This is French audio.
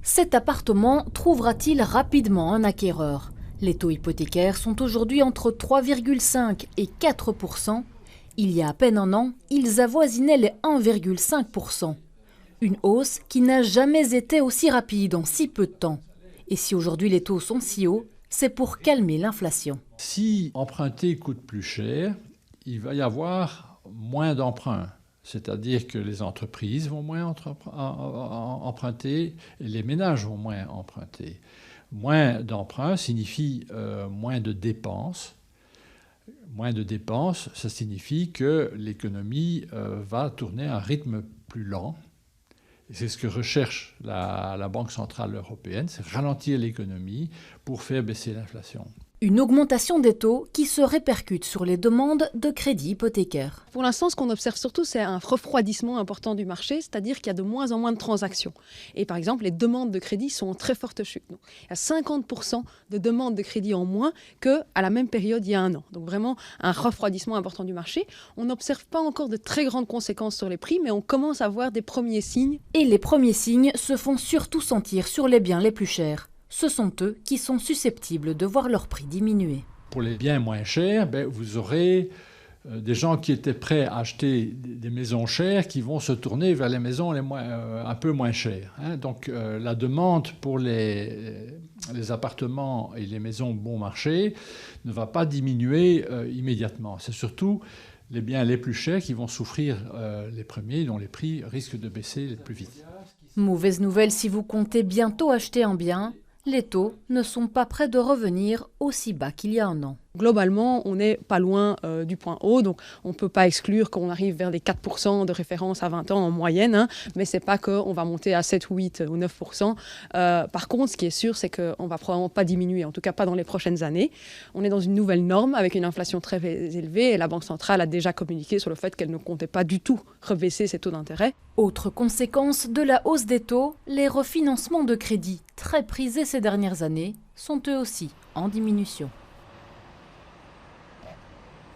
Cet appartement trouvera-t-il rapidement un acquéreur? Les taux hypothécaires sont aujourd'hui entre 3,5 et 4%. Il y a à peine un an, ils avoisinaient les 1,5%. Une hausse qui n'a jamais été aussi rapide en si peu de temps. Et si aujourd'hui les taux sont si hauts, c'est pour calmer l'inflation. Si emprunter coûte plus cher, il va y avoir moins d'emprunts. C'est-à-dire que les entreprises vont moins emprunter et les ménages vont moins emprunter. Moins d'emprunts signifie moins de dépenses. Moins de dépenses, ça signifie que l'économie va tourner à un rythme plus lent. Et c'est ce que recherche la Banque centrale européenne, c'est ralentir l'économie pour faire baisser l'inflation. Une augmentation des taux qui se répercute sur les demandes de crédit hypothécaire. Pour l'instant, ce qu'on observe surtout, c'est un refroidissement important du marché, c'est-à-dire qu'il y a de moins en moins de transactions. Et par exemple, les demandes de crédit sont en très forte chute. Donc, il y a 50% de demandes de crédit en moins qu'à la même période il y a un an. Donc vraiment un refroidissement important du marché. On n'observe pas encore de très grandes conséquences sur les prix, mais on commence à voir des premiers signes. Et les premiers signes se font surtout sentir sur les biens les plus chers. Ce sont eux qui sont susceptibles de voir leur prix diminuer. Pour les biens moins chers, vous aurez des gens qui étaient prêts à acheter des maisons chères qui vont se tourner vers les maisons un peu moins chères. Donc la demande pour les appartements et les maisons bon marché ne va pas diminuer immédiatement. C'est surtout les biens les plus chers qui vont souffrir les premiers, dont les prix risquent de baisser le plus vite. Mauvaise nouvelle si vous comptez bientôt acheter un bien. Les taux ne sont pas près de revenir aussi bas qu'il y a un an. Globalement, on n'est pas loin du point haut, donc on ne peut pas exclure qu'on arrive vers les 4% de référence à 20 ans en moyenne, mais ce n'est pas qu'on va monter à 7 ou 8 ou 9%. Par contre, ce qui est sûr, c'est qu'on ne va probablement pas diminuer, en tout cas pas dans les prochaines années. On est dans une nouvelle norme avec une inflation très élevée et la Banque centrale a déjà communiqué sur le fait qu'elle ne comptait pas du tout rebaisser ses taux d'intérêt. Autre conséquence de la hausse des taux, les refinancements de crédit, très prisés ces dernières années, sont eux aussi en diminution.